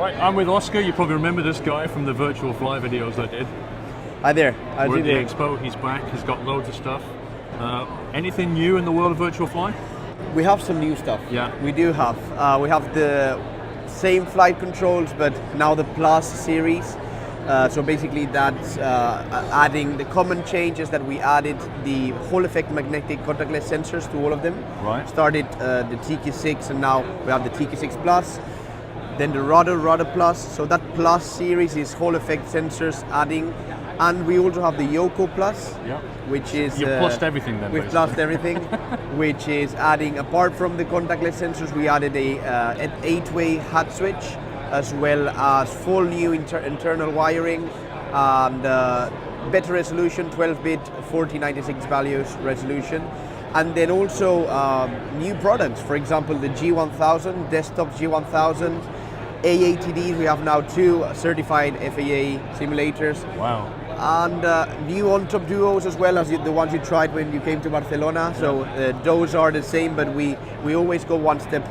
Right, I'm with Oscar. You probably remember this guy from the virtual fly videos I did. Hi there. We're at the expo. He's back. He's got loads of stuff. Anything new in the world of virtual fly? We have some new stuff. Yeah. We do have. We have the same flight controls, but now the Plus series. So basically that's adding the common changes that we added the Hall effect magnetic contactless sensors to all of them. Right. Started the TK6 and now we have the TK6 Plus. Then the Rudder Plus. So that Plus series is Hall effect sensors adding. And we also have the Yoko Plus, Yeah. which is... You've plussed everything then, We've plussed everything, which is adding, apart from the contactless sensors, we added an 8-way hat switch, as well as full new internal wiring and better resolution, 12-bit 4096 values resolution. And then also new products, for example, the G1000, desktop G1000, AATDs, we have now 2 certified FAA simulators. Wow. And new on-top duos as well as the ones you tried when you came to Barcelona. So those are the same, but we always go one step,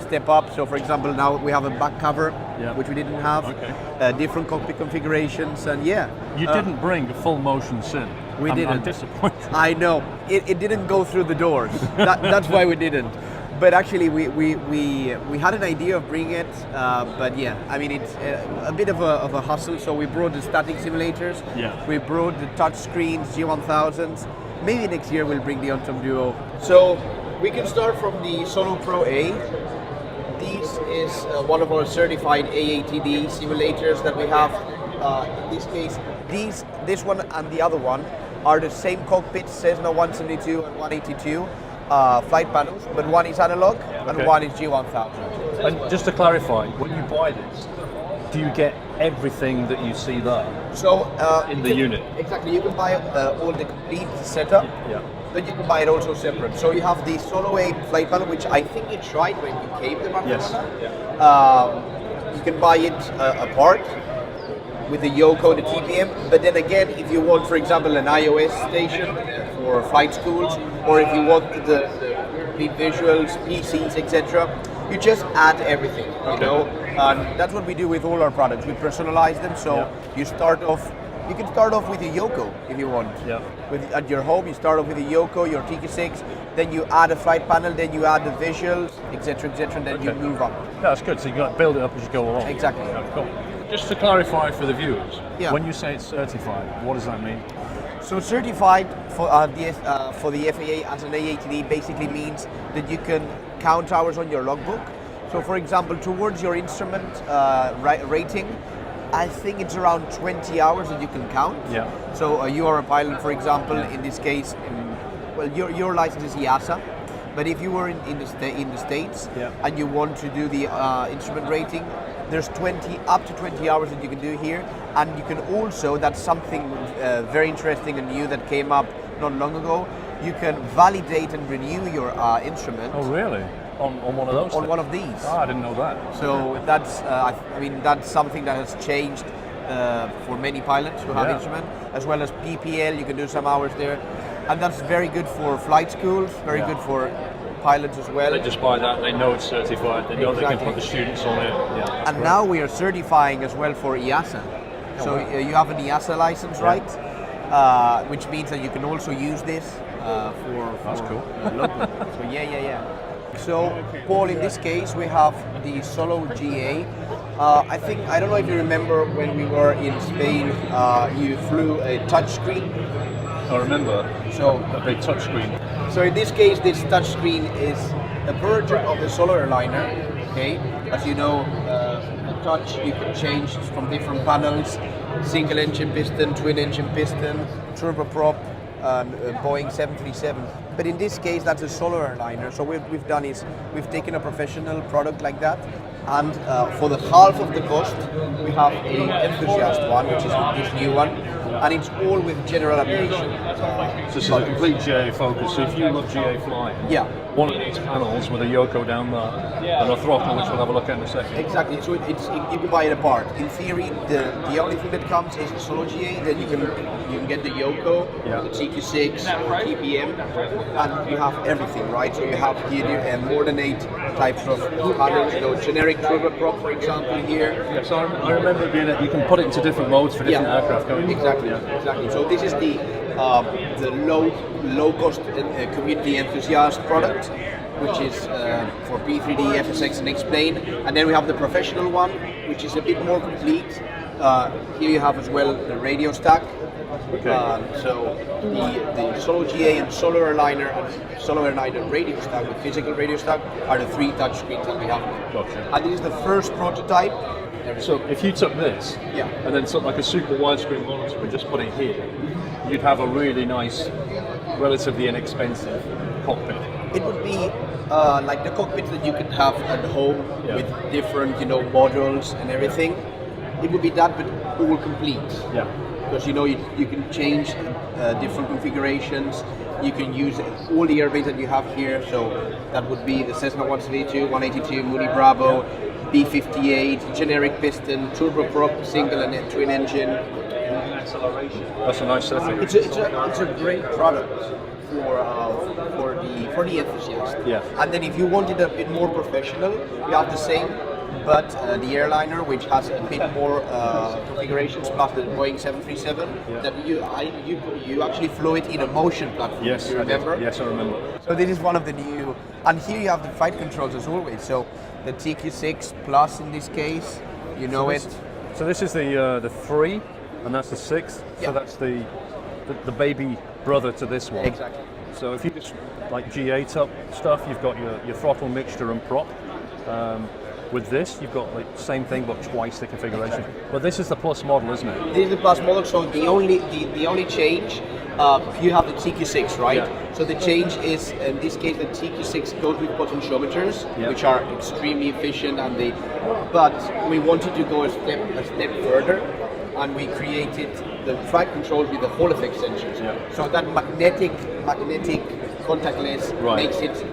step up. So for example, now we have a back cover, which we didn't have. Okay. Different cockpit configurations, and yeah. You didn't bring a full motion sim. We didn't. I'm disappointed. I know. It didn't go through the doors. That's why we didn't. But actually, we had an idea of bringing it, but yeah, I mean it's a bit of a hustle. So we brought the static simulators. Yeah. We brought the touch screens, G1000s. Maybe next year we'll bring the on-top duo. So we can start from the Solo Pro A. This is one of our certified AATD simulators that we have. In this case, this one and the other one are the same cockpit, Cessna 172 and 182. Flight panels, but one is analog and one is G1000. And just to clarify, when you buy this, do you get everything that you see there? So in the unit? Exactly, you can buy all the complete setup, but you can buy it also separate. So you have the Solo 8 flight panel, which I think you tried when you came to Barcelona. Yes. You can buy it apart with the Yoko, the TPM, but then again, if you want, for example, an iOS station for flight schools, or if you want the visuals, PCs, etc., you just add everything, you know. And that's what we do with all our products. We personalize them, so you can start off with a Yoko if you want. Yeah. At your home, you start off with a Yoko, your TK6, then you add a flight panel, then you add the visuals, etc., and then you move on. Yeah, that's good. So you got to build it up as you go along. Exactly. Yeah, cool. Just to clarify for the viewers, Yeah. when you say it's certified, what does that mean? So certified for the FAA as an AATD basically means that you can count hours on your logbook. So for example, towards your instrument rating, I think it's around 20 hours that you can count. Yeah. So you are a pilot, for example, in this case, your license is EASA. But if you were in the States and you want to do the instrument rating, there's up to 20 hours that you can do here, and you can also, that's something very interesting and new that came up not long ago, you can validate and renew your instrument. Oh really? On one of those? On one of these. Oh, I didn't know that. So that's, that's something that has changed for many pilots who have instrument, as well as PPL, you can do some hours there. And that's very good for flight schools, very good for pilots as well. They just buy that, they know it's certified, they know they can put the students on it. Yeah, and now we are certifying as well for EASA. So you have an EASA license, right? Which means that you can also use this for that's cool. local. So yeah. So Paul, in this case we have the Solo GA. I don't know if you remember when we were in Spain, you flew a touchscreen. I remember. So a big touchscreen. So in this case, this touchscreen is a version of the Solar Airliner. Okay, as you know, the touch you can change from different panels: single engine piston, twin engine piston, turboprop, and Boeing 737. But in this case, that's a Solar Airliner. So what we've done is we've taken a professional product like that, and for the half of the cost, we have an enthusiast one, which is this new one. And it's all with general aviation. So this is a complete GA focus. So if you love GA flying, one of these panels with a Yoko down there and a throttle, which we'll have a look at in a second. Exactly. So you can buy it apart. In theory, the only thing that comes is the Solo GA. Then you can you can get the Yoko, the TQ6, TPM, and you have everything, right? So you have here more than 8 types of panels. Generic turboprop, for example, here. Yeah, so I remember being you can put it into different modes for different aircraft. Exactly, exactly. So this is the low cost community enthusiast product, which is for P3D, FSX, and Explain. And then we have the professional one, which is a bit more complete. Here you have as well the radio stack. So the Solo GA and Solo Airliner and Solo Airliner radio stack, the physical radio stack, are the 3 touch screens that we have. Gotcha. And this is the first prototype. So if you took this and then took like a super widescreen monitor and just put it here, you'd have a really nice, relatively inexpensive cockpit. It would be like the cockpit that you can have at home with different, modules and everything. It would be that, but all complete. Yeah. Because you can change different configurations. You can use all the airbays that you have here. So that would be the Cessna 172, 182, Mooney Bravo, B58, generic piston, turboprop, single and twin engine. Acceleration. That's a nice setting. It's a great product for the enthusiast. Yeah. And then if you want it a bit more professional, you have the same, but the airliner, which has a bit more configurations, plus the Boeing 737, that you actually flew it in a motion platform. Yes, you remember? Yes, I remember. So this is one of the new, and here you have the flight controls as always. So the TQ6 Plus in this case, So this is the 3, and that's the 6. So that's the baby brother to this one. Exactly. So if you just like GA stuff, you've got your throttle mixture and prop. With this, you've got like same thing but twice the configuration. Exactly. But this is the Plus model, isn't it? This is the Plus model. So the only change, you have the TQ6, right? Yeah. So the change is in this case the TQ6 goes with potentiometers, which are extremely efficient, but we wanted to go a step further, and we created the flight controls with the Hall effect sensors. Yeah. So that magnetic contactless makes it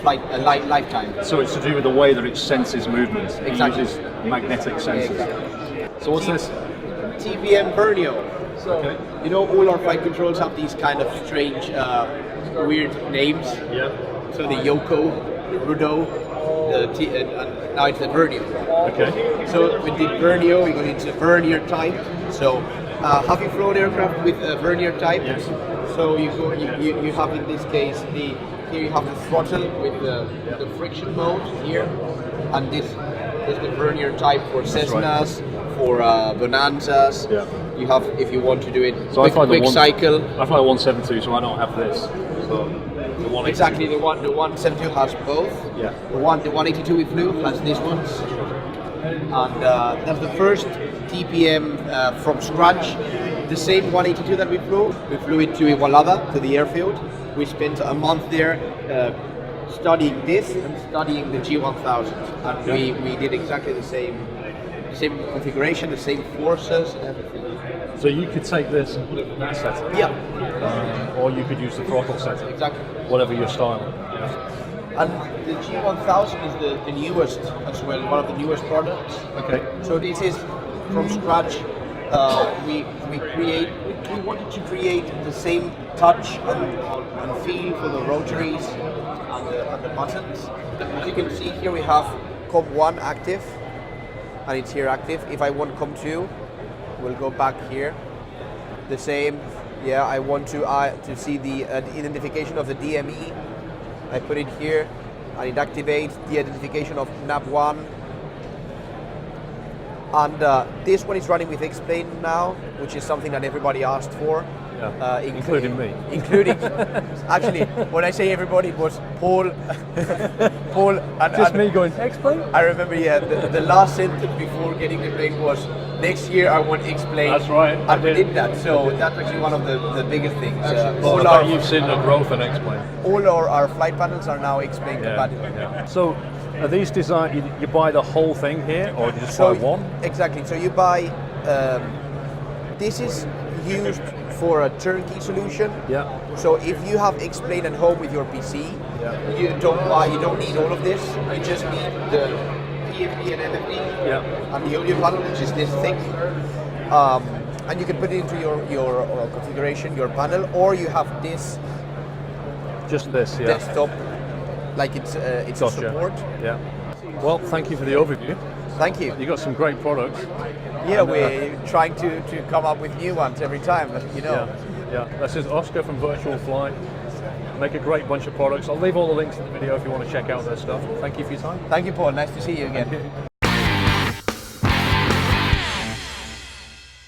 lifetime. So it's to do with the way that it senses movement. Exactly. It uses magnetic sensors. Exactly. So what's this? TPM Vernio. So all our flight controls have these kind of strange, weird names. Yeah. So the Yoko, the Rudo, and now it's the Vernio. Okay. So with the Vernio, we go into Vernier type. So have you flown aircraft with a Vernier type? Yes. So you have in this case here you have the throttle with the friction mode here, and this is the Vernier type for Cessnas, for Bonanzas. Yeah. You have, if you want to do it, so quick cycle. I fly 172, so I don't have this. So exactly, the 172 has both. Yeah. The 182 we flew has this one. And that's the first TPM from scratch. The same 182 that we flew it to Igualada, to the airfield. We spent a month there studying this and studying the G1000, and we did exactly the same configuration, the same forces and everything. So you could take this and put it in that setup? Yeah. Or you could use the throttle setup? Exactly. Whatever your style. Yeah. And the G1000 is the newest as well, one of the newest products. Okay. So this is from scratch. We wanted to create the same touch and feel for the rotaries and the buttons. As you can see here, we have COM1 active, and it's here active. If I want COM2, we'll go back here. The same. Yeah, I want to see the identification of the DME. I put it here, and it activates the identification of NAV1. And this one is running with Explain now, which is something that everybody asked for. Yeah. Including me. Including, actually, when I say everybody, it was Paul, and just me going, Explain? I remember, the last sentence before getting the plane was, next year I want Explain. That's right. And we did that, so that's actually one of the biggest things. You've seen the growth in Explain. All our flight panels are now Explain compatible. Yeah. So, are these designed, you buy the whole thing here, or you just buy one? Exactly, so you buy, this is used for a turnkey solution. Yeah. So if you have Explain at home with your PC, you don't need all of this. You just need the PFD and MFD and the audio panel, which is this thick. and you can put it into your configuration, your panel, or you have this Just this, yeah. desktop, like it's a support. Yeah. Well, thank you for the overview. Thank you. You got some great products. Yeah, we're trying to come up with new ones every time, you know. Yeah. This is Oscar from Virtual Flight. Make a great bunch of products. I'll leave all the links in the video if you want to check out their stuff. Thank you for your time. Thank you, Paul. Nice to see you again.